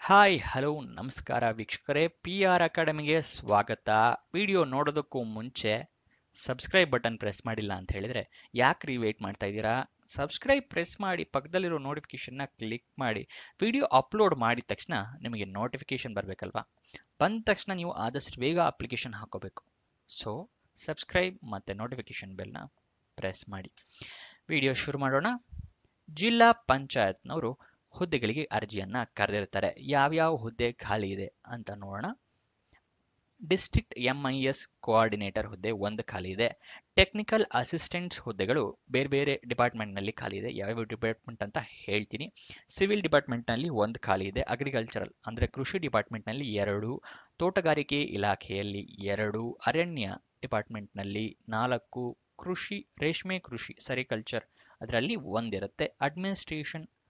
Hi hello ನಮಸ್ಕಾರ ವೀಕ್ಷಕರೇ PR ಅಕಾಡೆಮಿಗೆ ಸ್ವಾಗತ. ವಿಡಿಯೋ ನೋಡೋದಕ್ಕೂ ಮುಂಚೆ ಸಬ್ಸ್ಕ್ರೈಬ್ ಬಟನ್ ಪ್ರೆಸ್ ಮಾಡಿಲ್ಲ ಅಂತ ಹೇಳಿದ್ರೆ ಯಾಕ್ರಿ ವೇಟ್ ಮಾಡ್ತಾ ಇದ್ದೀರಾ? ಸಬ್ಸ್ಕ್ರೈಬ್ ಪ್ರೆಸ್ ಮಾಡಿ ಪಕ್ಕದಲ್ಲಿರೋ ನೋಟಿಫಿಕೇಶನ್ನ ಕ್ಲಿಕ್ ಮಾಡಿ. ವಿಡಿಯೋ ಅಪ್ಲೋಡ್ ಮಾಡಿದ ತಕ್ಷಣ ನಿಮಗೆ ನೋಟಿಫಿಕೇಶನ್ ಬರಬೇಕಲ್ವಾ? ಬಂದ ತಕ್ಷಣ ನೀವು ಆದಷ್ಟು ಬೇಗ ಅಪ್ಲಿಕೇಶನ್ ಹಾಕೋಬೇಕು. ಸೊ ಸಬ್ಸ್ಕ್ರೈಬ್ ಮತ್ತೆ ನೋಟಿಫಿಕೇಶನ್ ಬೆಲ್ನ ಪ್ರೆಸ್ ಮಾಡಿ. ವಿಡಿಯೋ ಶುರು ಮಾಡೋಣ. ಜಿಲ್ಲಾ ಪಂಚಾಯತ್ನವರು ಹುದ್ದೆಗಳಿಗೆ ಅರ್ಜಿಯನ್ನ ಕರೆದಿರ್ತಾರೆ. ಯಾವ್ಯಾವ ಹುದ್ದೆ ಖಾಲಿ ಇದೆ ಅಂತ ನೋಡೋಣ. ಡಿಸ್ಟ್ರಿಕ್ಟ್ MIS ಕೋಆರ್ಡಿನೇಟರ್ ಹುದ್ದೆ ಒಂದು ಖಾಲಿ ಇದೆ. ಟೆಕ್ನಿಕಲ್ ಅಸಿಸ್ಟೆಂಟ್ಸ್ ಹುದ್ದೆಗಳು ಬೇರೆ ಬೇರೆ ಡಿಪಾರ್ಟ್ಮೆಂಟ್ನಲ್ಲಿ ಖಾಲಿ ಇದೆ. ಯಾವ್ಯಾವ ಡಿಪಾರ್ಟ್ಮೆಂಟ್ ಅಂತ ಹೇಳ್ತೀನಿ. ಸಿವಿಲ್ ಡಿಪಾರ್ಟ್ಮೆಂಟ್ನಲ್ಲಿ ಒಂದು ಖಾಲಿ ಇದೆ. ಅಗ್ರಿಕಲ್ಚರಲ್ ಅಂದರೆ ಕೃಷಿ ಡಿಪಾರ್ಟ್ಮೆಂಟ್ನಲ್ಲಿ 2, ತೋಟಗಾರಿಕೆ ಇಲಾಖೆಯಲ್ಲಿ 2, ಅರಣ್ಯ ಡಿಪಾರ್ಟ್ಮೆಂಟ್ನಲ್ಲಿ 4, ಕೃಷಿ ರೇಷ್ಮೆ ಕೃಷಿ ಸೆರಿಕಲ್ಚರ್ ಅದರಲ್ಲಿ ಒಂದಿರುತ್ತೆ.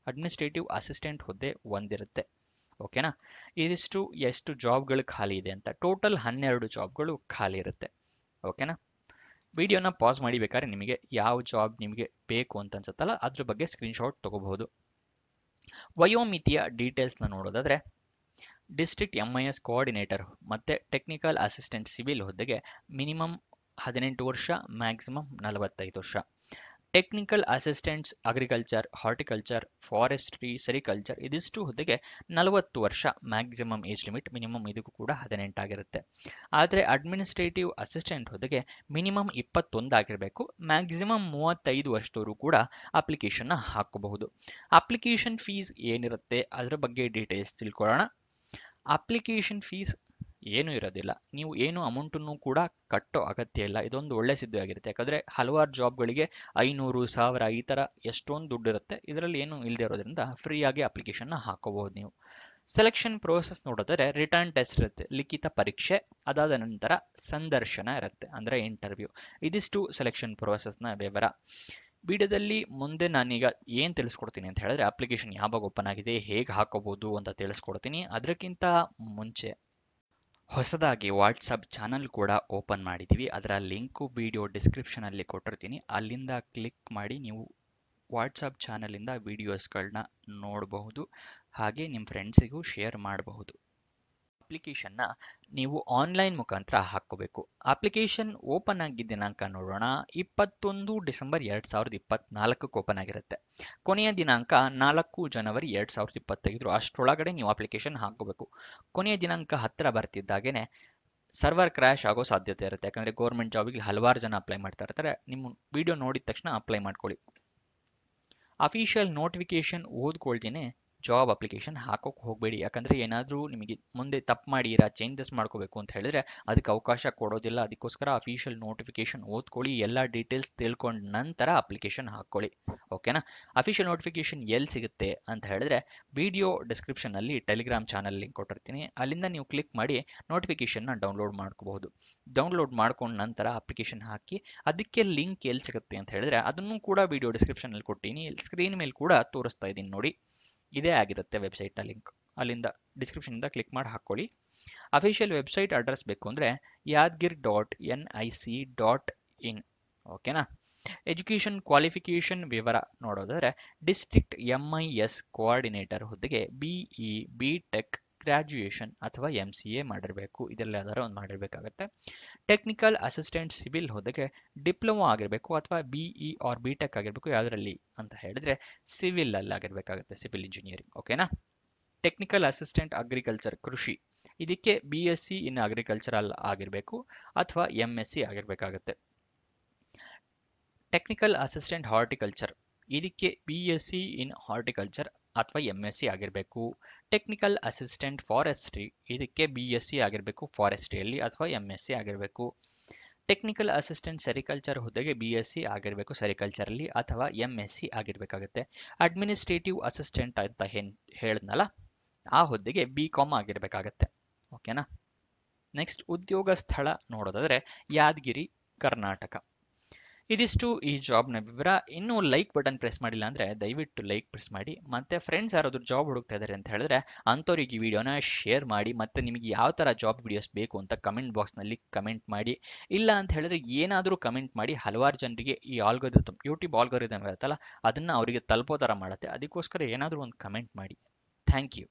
ಅಡ್ಮಿನಿಸ್ಟ್ರೇಟಿವ್ ಅಸಿಸ್ಟೆಂಟ್ ಹುದ್ದೆ ಒಂದಿರುತ್ತೆ. ಓಕೆನಾ? ಇದಿಷ್ಟು ಎಷ್ಟು ಜಾಬ್ಗಳು ಖಾಲಿ ಇದೆ ಅಂತ. ಟೋಟಲ್ 12 ಜಾಬ್ಗಳು ಖಾಲಿ ಇರುತ್ತೆ. ಓಕೆನಾ? ವಿಡಿಯೋನ ಪಾಸ್ ಮಾಡಿ ಬೇಕಾದ್ರೆ ನಿಮಗೆ ಯಾವ ಜಾಬ್ ನಿಮಗೆ ಬೇಕು ಅಂತ ಅನ್ಸುತ್ತಲ್ಲ ಅದ್ರ ಬಗ್ಗೆ ಸ್ಕ್ರೀನ್ಶಾಟ್ ತಗೋಬಹುದು. ವಯೋಮಿತಿಯ ಡೀಟೇಲ್ಸ್ನ ನೋಡೋದಾದ್ರೆ ಡಿಸ್ಟ್ರಿಕ್ಟ್ MIS ಕೋಆರ್ಡಿನೇಟರ್ ಮತ್ತೆ ಟೆಕ್ನಿಕಲ್ ಅಸಿಸ್ಟೆಂಟ್ ಸಿವಿಲ್ ಹುದ್ದೆಗೆ ಮಿನಿಮಮ್ 18 ವರ್ಷ, ಮ್ಯಾಕ್ಸಿಮಮ್ 45 ವರ್ಷ. Technical assistants agriculture, horticulture, forestry, sericulture ಇದಿಷ್ಟು ಹುದ್ದೆಗೆ 40 ವರ್ಷ ಮ್ಯಾಕ್ಸಿಮಮ್ ಏಜ್ ಲಿಮಿಟ್, ಮಿನಿಮಮ್ ಇದಕ್ಕೂ ಕೂಡ 18 ಆಗಿರುತ್ತೆ. ಆದರೆ ಅಡ್ಮಿನಿಸ್ಟ್ರೇಟಿವ್ ಅಸಿಸ್ಟೆಂಟ್ ಹುದ್ದೆಗೆ ಮಿನಿಮಮ್ 21 ಆಗಿರಬೇಕು, ಮ್ಯಾಕ್ಸಿಮಮ್ 35 ವರ್ಷದವರು ಕೂಡ ಅಪ್ಲಿಕೇಶನ್ನ ಹಾಕಬಹುದು. ಅಪ್ಲಿಕೇಶನ್ ಫೀಸ್ ಏನಿರುತ್ತೆ ಅದರ ಬಗ್ಗೆ ಡೀಟೇಲ್ಸ್ ತಿಳ್ಕೊಳ್ಳೋಣ. ಅಪ್ಲಿಕೇಶನ್ ಫೀಸ್ ಏನೂ ಇರೋದಿಲ್ಲ. ನೀವು ಏನು ಅಮೌಂಟನ್ನು ಕೂಡ ಕಟ್ಟೋ ಅಗತ್ಯ ಇಲ್ಲ. ಇದೊಂದು ಒಳ್ಳೆ ಸಿದ್ಧ ಆಗಿರುತ್ತೆ. ಯಾಕಂದರೆ ಹಲವಾರು ಜಾಬ್ಗಳಿಗೆ 500, 1000 ಈ ಥರ ಎಷ್ಟೊಂದು ದುಡ್ಡು ಇರುತ್ತೆ. ಇದರಲ್ಲಿ ಏನು ಇಲ್ಲದೆ ಇರೋದ್ರಿಂದ ಫ್ರೀಯಾಗಿ ಅಪ್ಲಿಕೇಶನ್ನ ಹಾಕೋಬಹುದು ನೀವು. ಸೆಲೆಕ್ಷನ್ ಪ್ರೋಸೆಸ್ ನೋಡಿದ್ರೆ ರಿಟರ್ನ್ ಟೆಸ್ಟ್ ಇರುತ್ತೆ, ಲಿಖಿತ ಪರೀಕ್ಷೆ. ಅದಾದ ನಂತರ ಸಂದರ್ಶನ ಇರುತ್ತೆ ಅಂದರೆ ಇಂಟರ್ವ್ಯೂ. ಇದಿಷ್ಟು ಸೆಲೆಕ್ಷನ್ ಪ್ರೋಸೆಸ್ನ ವಿವರ. ವಿಡಿಯೋದಲ್ಲಿ ಮುಂದೆ ನಾನೀಗ ಏನು ತಿಳಿಸ್ಕೊಡ್ತೀನಿ ಅಂತ ಹೇಳಿದ್ರೆ ಅಪ್ಲಿಕೇಶನ್ ಯಾವಾಗ ಓಪನ್ ಆಗಿದೆ, ಹೇಗೆ ಹಾಕೋಬಹುದು ಅಂತ ತಿಳಿಸ್ಕೊಡ್ತೀನಿ. ಅದಕ್ಕಿಂತ ಮುಂಚೆ ಹೊಸದಾಗಿ ವಾಟ್ಸಪ್ ಚಾನಲ್ ಕೂಡ ಓಪನ್ ಮಾಡಿದ್ದೀವಿ. ಅದರ ಲಿಂಕು ವಿಡಿಯೋ ಡಿಸ್ಕ್ರಿಪ್ಷನಲ್ಲಿ ಕೊಟ್ಟಿರ್ತೀನಿ. ಅಲ್ಲಿಂದ ಕ್ಲಿಕ್ ಮಾಡಿ ನೀವು ವಾಟ್ಸಪ್ ಚಾನಲಿಂದ ವೀಡಿಯೋಸ್ಗಳನ್ನ ನೋಡಬಹುದು. ಹಾಗೆ ನಿಮ್ಮ ಫ್ರೆಂಡ್ಸಿಗೂ ಶೇರ್ ಮಾಡಬಹುದು. ಅಪ್ಲಿಕೇಶನ್ನ ನೀವು ಆನ್ಲೈನ್ ಮುಖಾಂತರ ಹಾಕ್ಕೋಬೇಕು. ಅಪ್ಲಿಕೇಶನ್ ಓಪನ್ ಆಗಿದ್ದ ದಿನಾಂಕ ನೋಡೋಣ. 21 ಡಿಸೆಂಬರ್ 2024 ಓಪನ್ ಆಗಿರುತ್ತೆ. ಕೊನೆಯ ದಿನಾಂಕ 4 ಜನವರಿ 2025. ಅಷ್ಟರೊಳಗಡೆ ನೀವು ಅಪ್ಲಿಕೇಶನ್ ಹಾಕ್ಕೋಬೇಕು. ಕೊನೆಯ ದಿನಾಂಕ ಹತ್ತಿರ ಬರ್ತಿದ್ದಾಗೇನೆ ಸರ್ವರ್ ಕ್ರ್ಯಾಶ್ ಆಗೋ ಸಾಧ್ಯತೆ ಇರುತ್ತೆ. ಯಾಕಂದರೆ ಗೌರ್ಮೆಂಟ್ ಜಾಬಿಗೆ ಹಲವಾರು ಜನ ಅಪ್ಲೈ ಮಾಡ್ತಾ ಇರ್ತಾರೆ. ನಿಮ್ಮ ವಿಡಿಯೋ ನೋಡಿದ ತಕ್ಷಣ ಅಪ್ಲೈ ಮಾಡ್ಕೊಳ್ಳಿ. ಅಫಿಷಿಯಲ್ ನೋಟಿಫಿಕೇಶನ್ ಓದ್ಕೊಳ್ತೀನಿ ಜಾಬ್ ಅಪ್ಲಿಕೇಶನ್ ಹಾಕೋಕೆ ಹೋಗಬೇಡಿ. ಯಾಕಂದರೆ ಏನಾದರೂ ನಿಮಗೆ ಮುಂದೆ ತಪ್ಪು ಮಾಡಿರಾ, ಚೇಂಜಸ್ ಮಾಡ್ಕೋಬೇಕು ಅಂತ ಹೇಳಿದ್ರೆ ಅದಕ್ಕೆ ಅವಕಾಶ ಕೊಡೋದಿಲ್ಲ. ಅದಕ್ಕೋಸ್ಕರ ಅಫಿಷಿಯಲ್ ನೋಟಿಫಿಕೇಶನ್ ಓದ್ಕೊಳ್ಳಿ, ಎಲ್ಲ ಡೀಟೇಲ್ಸ್ ತಿಳ್ಕೊಂಡ ನಂತರ ಅಪ್ಲಿಕೇಶನ್ ಹಾಕ್ಕೊಳ್ಳಿ. ಓಕೆನಾ? ಅಫಿಷಿಯಲ್ ನೋಟಿಫಿಕೇಶನ್ ಎಲ್ಲಿ ಸಿಗುತ್ತೆ ಅಂತ ಹೇಳಿದ್ರೆ ವಿಡಿಯೋ ಡಿಸ್ಕ್ರಿಪ್ಷನಲ್ಲಿ ಟೆಲಿಗ್ರಾಮ್ ಚಾನಲ್ ಲಿಂಕ್ ಕೊಟ್ಟಿರ್ತೀನಿ. ಅಲ್ಲಿಂದ ನೀವು ಕ್ಲಿಕ್ ಮಾಡಿ ನೋಟಿಫಿಕೇಶನ್ನ ಡೌನ್ಲೋಡ್ ಮಾಡ್ಕೋಬಹುದು. ಡೌನ್ಲೋಡ್ ಮಾಡ್ಕೊಂಡ ನಂತರ ಅಪ್ಲಿಕೇಶನ್ ಹಾಕಿ. ಅದಕ್ಕೆ ಲಿಂಕ್ ಎಲ್ಲಿ ಸಿಗುತ್ತೆ ಅಂತ ಹೇಳಿದ್ರೆ ಅದನ್ನು ಕೂಡ ವಿಡಿಯೋ ಡಿಸ್ಕ್ರಿಪ್ಷನಲ್ಲಿ ಕೊಟ್ಟಿನಿ. ಸ್ಕ್ರೀನ್ ಮೇಲೆ ಕೂಡ ತೋರಿಸ್ತಾ ಇದ್ದೀನಿ ನೋಡಿ. ಇದೇ ಆಗಿರುತ್ತೆ ವೆಬ್ಸೈಟ್ನ ಲಿಂಕ್. ಅಲ್ಲಿಂದ ಡಿಸ್ಕ್ರಿಪ್ಷನಿಂದ ಕ್ಲಿಕ್ ಮಾಡಿ ಹಾಕ್ಕೊಳ್ಳಿ. ಅಫಿಷಿಯಲ್ ವೆಬ್ಸೈಟ್ ಅಡ್ರೆಸ್ ಬೇಕು ಅಂದರೆ yadgir.nic.in. ಓಕೆನಾ? ಎಜುಕೇಷನ್ ಕ್ವಾಲಿಫಿಕೇಷನ್ ವಿವರ ನೋಡೋದಾದರೆ ಡಿಸ್ಟ್ರಿಕ್ಟ್ MIS ಕೋಆರ್ಡಿನೇಟರ್ ಹುದ್ದೆಗೆ BE, BTech, ಗ್ರ್ಯಾಜುಯೇಷನ್ ಅಥವಾ MCA ಮಾಡಿರಬೇಕು. ಇದರಲ್ಲಿ ಯಾವ್ದಾರು ಒಂದು ಮಾಡಿರಬೇಕಾಗತ್ತೆ. ಟೆಕ್ನಿಕಲ್ ಅಸಿಸ್ಟೆಂಟ್ ಸಿವಿಲ್ ಹುದ್ದೆಗೆ ಡಿಪ್ಲೊಮಾ ಆಗಿರಬೇಕು ಅಥವಾ BE ಆರ್ BTech ಆಗಿರಬೇಕು. ಯಾವುದರಲ್ಲಿ ಅಂತ ಹೇಳಿದ್ರೆ ಸಿವಿಲ್ ಅಲ್ಲಿ ಆಗಿರಬೇಕಾಗುತ್ತೆ, ಸಿವಿಲ್ ಇಂಜಿನಿಯರಿಂಗ್. ಓಕೆನಾ? ಟೆಕ್ನಿಕಲ್ ಅಸಿಸ್ಟೆಂಟ್ ಅಗ್ರಿಕಲ್ಚರ್ ಕೃಷಿ, ಇದಕ್ಕೆ BSc ಇನ್ ಅಗ್ರಿಕಲ್ಚರಲ್ ಆಗಿರಬೇಕು ಅಥವಾ MSc ಆಗಿರಬೇಕಾಗುತ್ತೆ. ಟೆಕ್ನಿಕಲ್ ಅಸಿಸ್ಟೆಂಟ್ ಹಾರ್ಟಿಕಲ್ಚರ್, ಇದಕ್ಕೆ BSc ಇನ್ ಹಾರ್ಟಿಕಲ್ಚರ್ ಅಥವಾ MSc ಆಗಿರಬೇಕು. ಟೆಕ್ನಿಕಲ್ ಅಸಿಸ್ಟೆಂಟ್ ಫಾರೆಸ್ಟ್ರಿ, ಇದಕ್ಕೆ BSc ಆಗಿರಬೇಕು ಫಾರೆಸ್ಟ್ರಿಯಲ್ಲಿ ಅಥವಾ MSc ಆಗಿರಬೇಕು. ಟೆಕ್ನಿಕಲ್ ಅಸಿಸ್ಟೆಂಟ್ ಸೆರಿಕಲ್ಚರ್ ಹುದ್ದೆಗೆ BSc ಆಗಿರಬೇಕು ಸೆರಿಕಲ್ಚರಲ್ಲಿ ಅಥವಾ MSc ಆಗಿರಬೇಕಾಗುತ್ತೆ. ಅಡ್ಮಿನಿಸ್ಟ್ರೇಟಿವ್ ಅಸಿಸ್ಟೆಂಟ್ ಅಂತ ಹೇಳಿದ್ನಲ್ಲ ಆ ಹುದ್ದೆಗೆ BCom ಆಗಿರಬೇಕಾಗತ್ತೆ. ಓಕೆನಾ? ನೆಕ್ಸ್ಟ್ ಉದ್ಯೋಗ ಸ್ಥಳ ನೋಡೋದಾದರೆ ಯಾದಗಿರಿ, ಕರ್ನಾಟಕ. ಇದಿಷ್ಟು ಈ ಜಾಬ್ನ ವಿವರ. ಇನ್ನೂ ಲೈಕ್ ಬಟನ್ ಪ್ರೆಸ್ ಮಾಡಿಲ್ಲ ಅಂದರೆ ದಯವಿಟ್ಟು ಲೈಕ್ ಪ್ರೆಸ್ ಮಾಡಿ. ಮತ್ತು ಫ್ರೆಂಡ್ಸ್ ಯಾರಾದರೂ ಜಾಬ್ ಹುಡುಕ್ತಾ ಇದ್ದಾರೆ ಅಂತ ಹೇಳಿದ್ರೆ ಅಂಥವ್ರಿಗೆ ಈ ವಿಡಿಯೋನ ಶೇರ್ ಮಾಡಿ. ಮತ್ತು ನಿಮಗೆ ಯಾವ ಥರ ಜಾಬ್ ವಿಡಿಯೋಸ್ ಬೇಕು ಅಂತ ಕಮೆಂಟ್ ಬಾಕ್ಸ್ನಲ್ಲಿ ಕಮೆಂಟ್ ಮಾಡಿ. ಇಲ್ಲ ಅಂತ ಹೇಳಿದ್ರೆ ಏನಾದರೂ ಕಮೆಂಟ್ ಮಾಡಿ. ಹಲವಾರು ಜನರಿಗೆ ಈ ಆಲ್ಗೋರಿದಮ್, ಯೂಟ್ಯೂಬ್ ಆಲ್ಗೋರಿದಮ್ ಇರುತ್ತಲ್ಲ ಅದನ್ನು ಅವರಿಗೆ ತಲುಪೋ ಥರ ಮಾಡುತ್ತೆ. ಅದಕ್ಕೋಸ್ಕರ ಏನಾದರೂ ಒಂದು ಕಮೆಂಟ್ ಮಾಡಿ. Thank you.